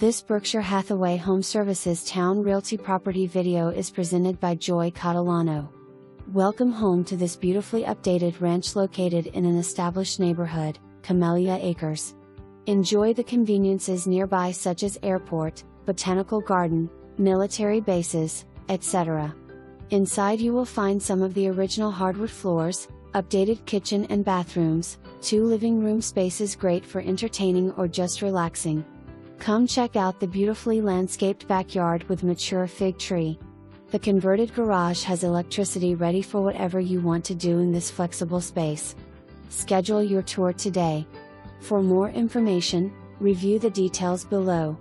This Berkshire Hathaway HomeServices Towne Realty property video is presented by Catalano. Welcome home to this beautifully updated ranch located in an established neighborhood, Camelia Acres. Enjoy the conveniences nearby such as airport, Botanical Garden, military bases, etc. Inside you will find some of the original hardwood floors, updated kitchen and bathrooms, 2 living room spaces great for entertaining or just relaxing. Come check out the beautifully landscaped backyard with mature fig tree. The converted garage has electricity ready for whatever you want to do in this flexible space. Schedule your tour today. For more information, review the details below.